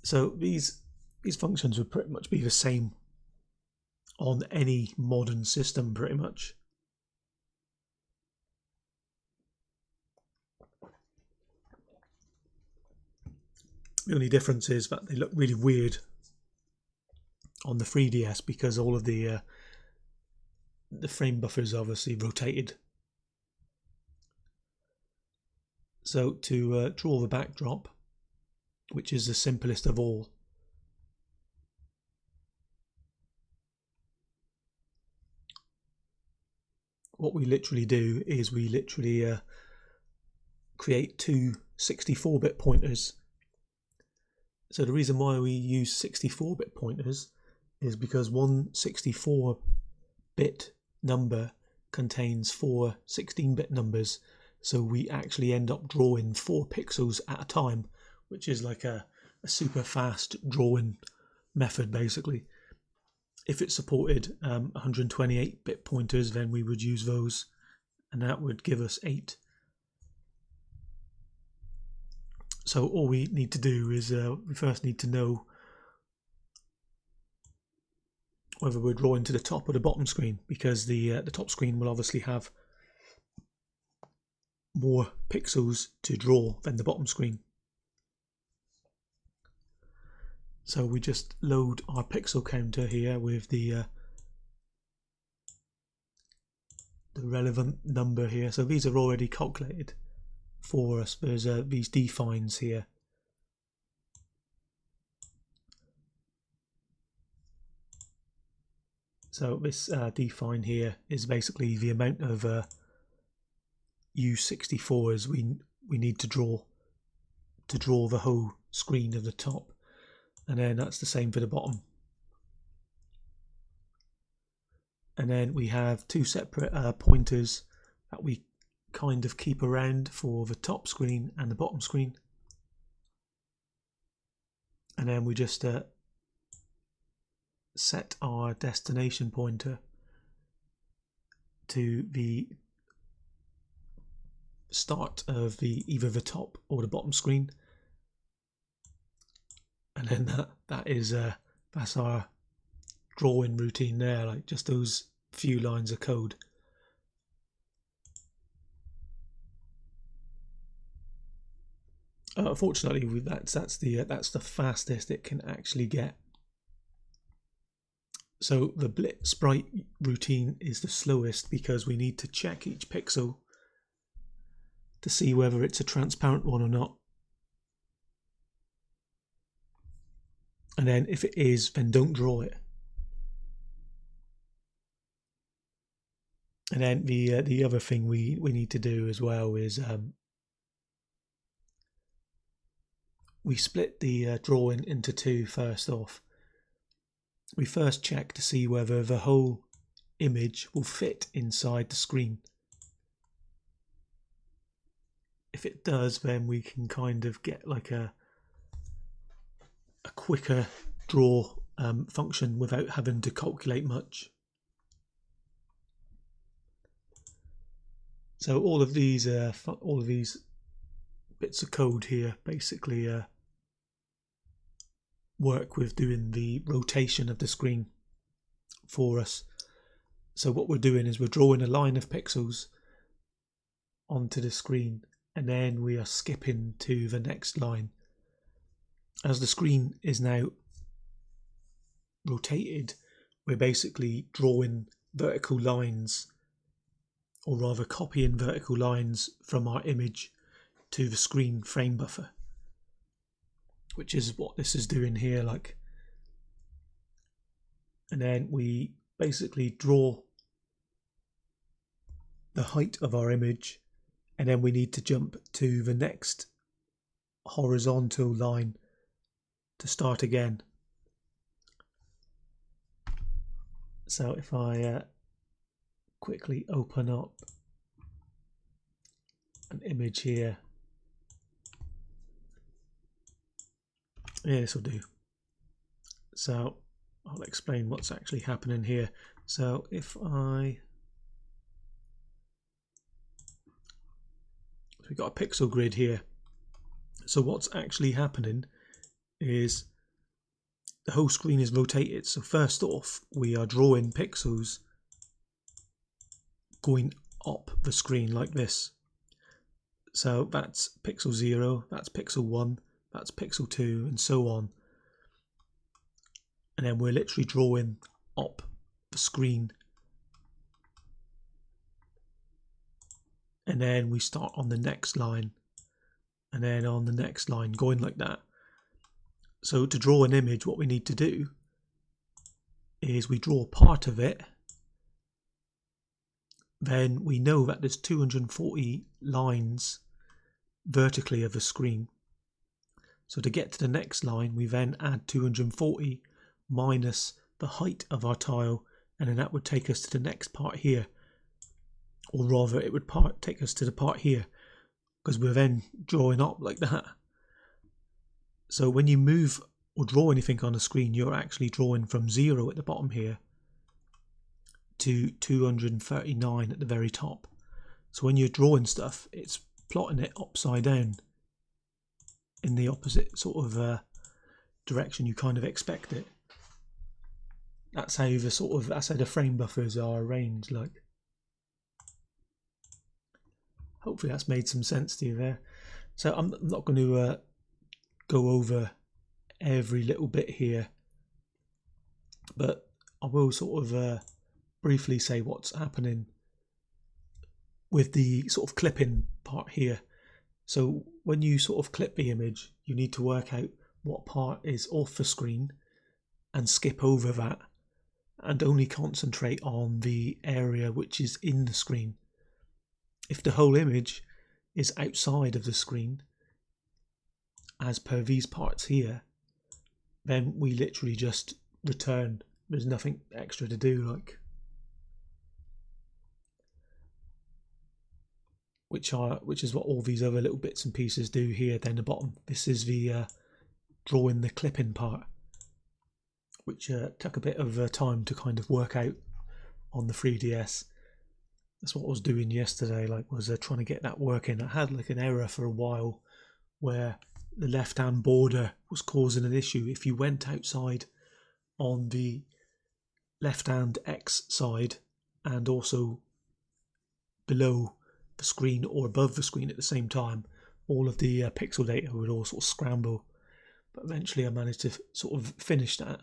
[SPEAKER 1] So these functions would pretty much be the same on any modern system, pretty much. The only difference is that they look really weird on the 3DS because all of the frame buffers are obviously rotated. So to draw the backdrop, which is the simplest of all, what we literally do is we literally create 2 64-bit pointers. So the reason why we use 64-bit pointers is because one 64-bit number contains 4 16-bit numbers, so we actually end up drawing 4 pixels at a time which is like a super fast drawing method basically. If it supported 128-bit pointers, then we would use those, and that would give us 8. So all we need to do is we first need to know whether we're drawing to the top or the bottom screen, because the top screen will obviously have more pixels to draw than the bottom screen. So we just load our pixel counter here with the relevant number here. So these are already calculated for us. There's these defines here. So this define here is basically the amount of U64s we need to draw the whole screen of the top, and then that's the same for the bottom. And then we have 2 separate pointers that we kind of keep around for the top screen and the bottom screen. And then we just set our destination pointer to the start of either the top or the bottom screen. And then that's our drawing routine there, like just those few lines of code. Fortunately, that's the fastest it can actually get. So the Blit sprite routine is the slowest because we need to check each pixel to see whether it's a transparent one or not. And then if it is, then don't draw it. And then the other thing we need to do as well is we split the drawing into 2 first off. We first check to see whether the whole image will fit inside the screen. If it does, then we can kind of get like a quicker draw function without having to calculate much. So all of these bits of code here basically work with doing the rotation of the screen for us. So what we're doing is we're drawing a line of pixels onto the screen, and then we are skipping to the next line. As the screen is now rotated, we're basically drawing vertical lines, or rather copying vertical lines from our image to the screen frame buffer, which is what this is doing here. And then we basically draw the height of our image, and then we need to jump to the next horizontal line to start again. So if I quickly open up an image here, yeah, this will do. So I'll explain what's actually happening here. So if we've got a pixel grid here. So what's actually happening is the whole screen is rotated. So first off, we are drawing pixels going up the screen like this. So that's pixel 0, that's pixel 1, that's pixel 2, and so on. And then we're literally drawing up the screen. And then we start on the next line, and then on the next line, going like that. So to draw an image, what we need to do is we draw part of it. Then we know that there's 240 lines vertically of the screen. So to get to the next line, we then add 240 minus the height of our tile, and then that would take us to the next part here. Or rather, it would take us to the part here, because we're then drawing up like that. So when you move or draw anything on the screen, you're actually drawing from 0 at the bottom here to 239 at the very top. So when you're drawing stuff, it's plotting it upside down in the opposite sort of direction you kind of expect it. That's how that's how the frame buffers are arranged. Like, hopefully that's made some sense to you there. So I'm not going to go over every little bit here, but I will sort of briefly say what's happening with the sort of clipping part here. So when you sort of clip the image, you need to work out what part is off the screen and skip over that and only concentrate on the area which is in the screen. If the whole image is outside of the screen, as per these parts here, then we literally just return. There's nothing extra to do, like, which is what all these other little bits and pieces do here down the bottom. This is the drawing the clipping part, which took a bit of time to kind of work out on the 3DS. That's what I was doing yesterday, like, was trying to get that working. I had like an error for a while where the left hand border was causing an issue. If you went outside on the left hand X side and also below the screen or above the screen at the same time, all of the pixel data would all sort of scramble. But eventually I managed to sort of finish that,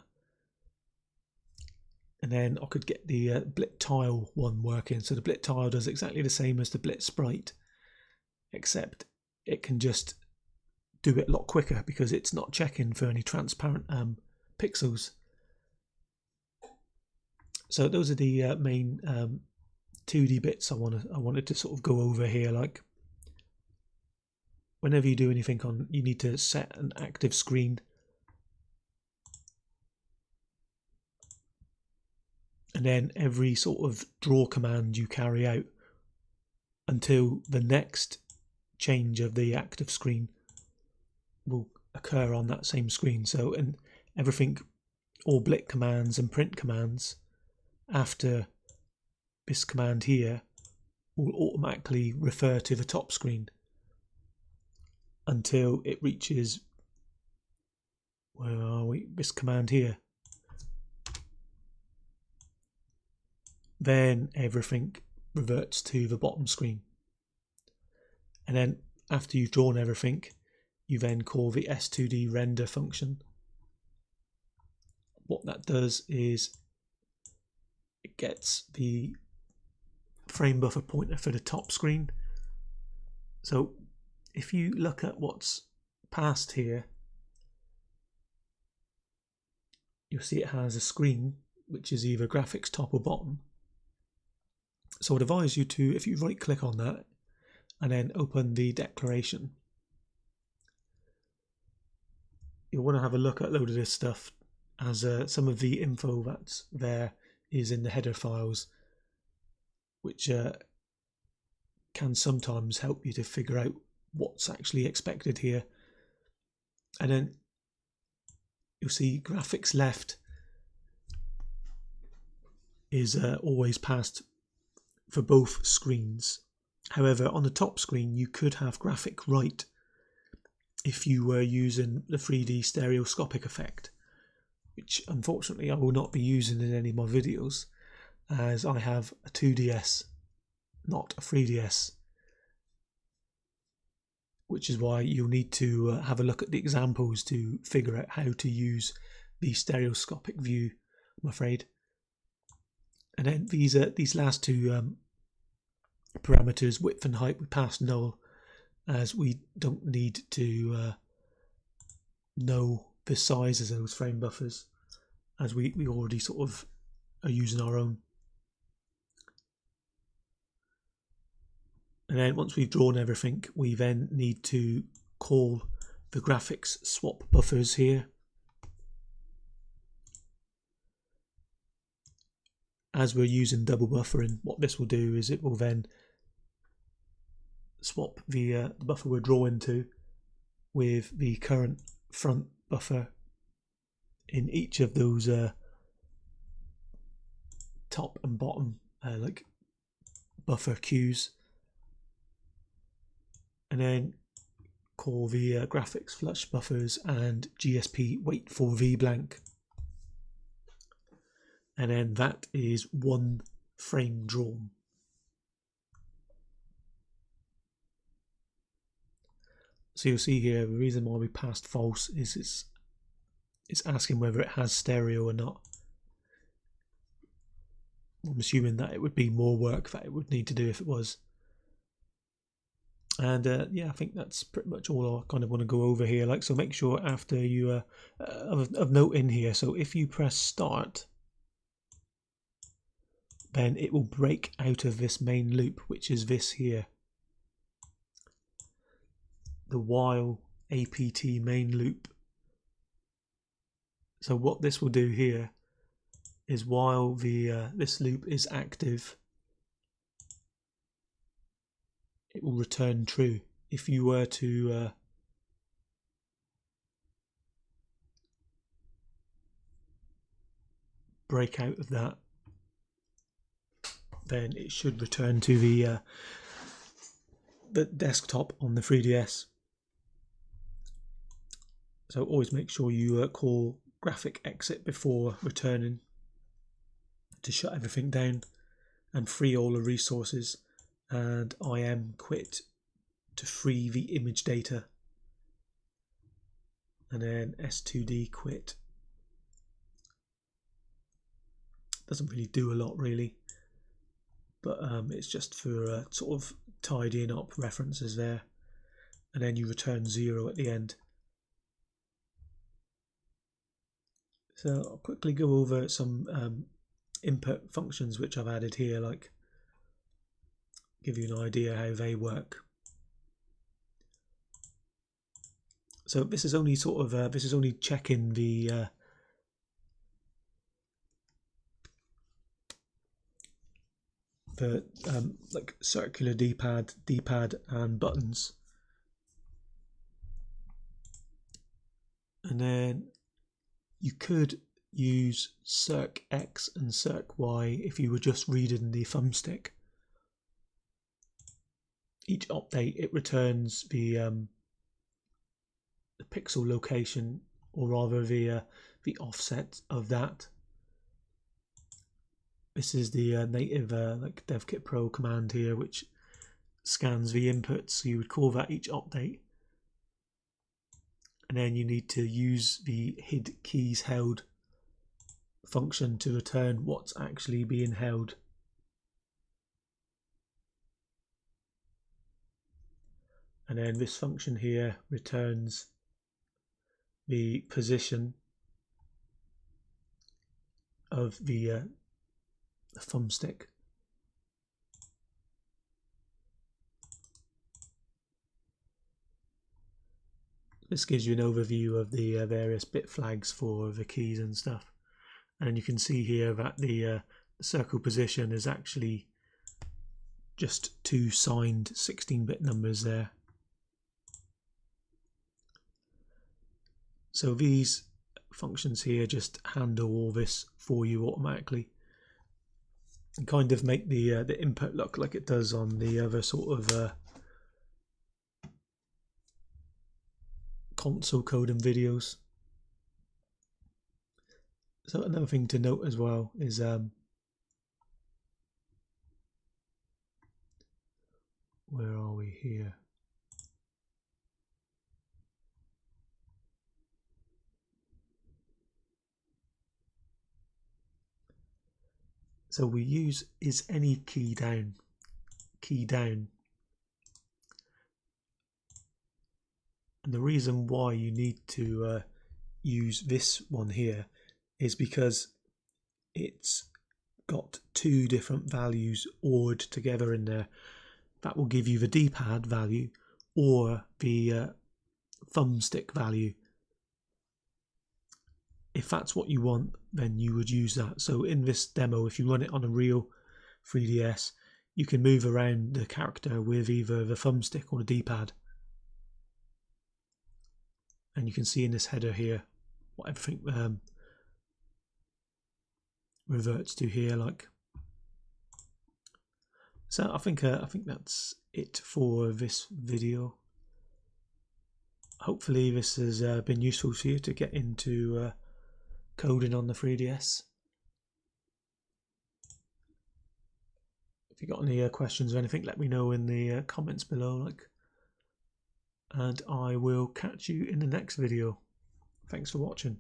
[SPEAKER 1] and then I could get the blit tile one working. So the blit tile does exactly the same as the blit sprite, except it can just do it a lot quicker because it's not checking for any transparent pixels. So those are the main 2D bits I wanted to sort of go over here. Like, whenever you do anything you need to set an active screen, and then every sort of draw command you carry out until the next change of the active screen will occur on that same screen. So, and everything, all blit commands and print commands after this command here will automatically refer to the top screen until it reaches, where are we, this command here. Then everything reverts to the bottom screen. And then after you've drawn everything, you then call the S2D render function. What that does is it gets the frame buffer pointer for the top screen. So if you look at what's past here, you'll see it has a screen which is either graphics top or bottom. So I'd advise you to, if you right click on that and then open the declaration, you'll want to have a look at a load of this stuff, as some of the info that's there is in the header files, which can sometimes help you to figure out what's actually expected here. And then you'll see graphics left is always passed for both screens. However, on the top screen you could have graphic right if you were using the 3D stereoscopic effect, which unfortunately I will not be using in any of my videos, as I have a 2DS, not a 3DS, which is why you'll need to have a look at the examples to figure out how to use the stereoscopic view, I'm afraid. And then these last two parameters, width and height, we pass null, as we don't need to know the sizes of those frame buffers, as we already sort of are using our own. And then once we've drawn everything, we then need to call the graphics swap buffers here. As we're using double buffering, what this will do is it will then swap the buffer we're drawing to with the current front buffer in each of those top and bottom like buffer queues, and then call the graphics flush buffers and GSP wait for v blank, and then that is one frame drawn. So you'll see here the reason why we passed false is it's asking whether it has stereo or not. I'm assuming that it would be more work that it would need to do if it was. And yeah, I think that's pretty much all I kind of want to go over here. Like, so make sure after you of note in here, so if you press start, then it will break out of this main loop, which is this here, the while apt main loop. So what this will do here is while the this loop is active, it will return true. If you were to break out of that, then it should return to the desktop on the 3DS. So always make sure you call graphic exit before returning to shut everything down and free all the resources, and IM quit to free the image data, and then S2D quit. Doesn't really do a lot really, but it's just for sort of tidying up references there, and then you return 0 at the end. So I'll quickly go over some input functions which I've added here, like give you an idea how they work. So this is only sort of this is only checking the like circular DPAD and buttons, and then you could use circ X and circ Y if you were just reading the thumbstick. Each update it returns the pixel location, or rather the offset of that. This is the native like DevKit Pro command here, which scans the inputs. So you would call that each update, and then you need to use the hid keys held function to return what's actually being held. And then this function here returns the position of the thumbstick. This gives you an overview of the various bit flags for the keys and stuff, and you can see here that the circle position is actually just 2 signed 16-bit numbers there. So these functions here just handle all this for you automatically and kind of make the input look like it does on the other sort of console code and videos. So another thing to note as well is where are we here? So we use is any key down. And the reason why you need to use this one here is because it's got 2 different values ORed together in there. That will give you the DPAD value or the thumbstick value. If that's what you want, then you would use that. So in this demo, if you run it on a real 3DS, you can move around the character with either the thumbstick or the D-pad. and you can see in this header here what everything reverts to here, like. So I think that's it for this video. Hopefully this has been useful to you to get into coding on the 3DS. If you got any questions or anything, let me know in the comments below, and I will catch you in the next video. Thanks for watching.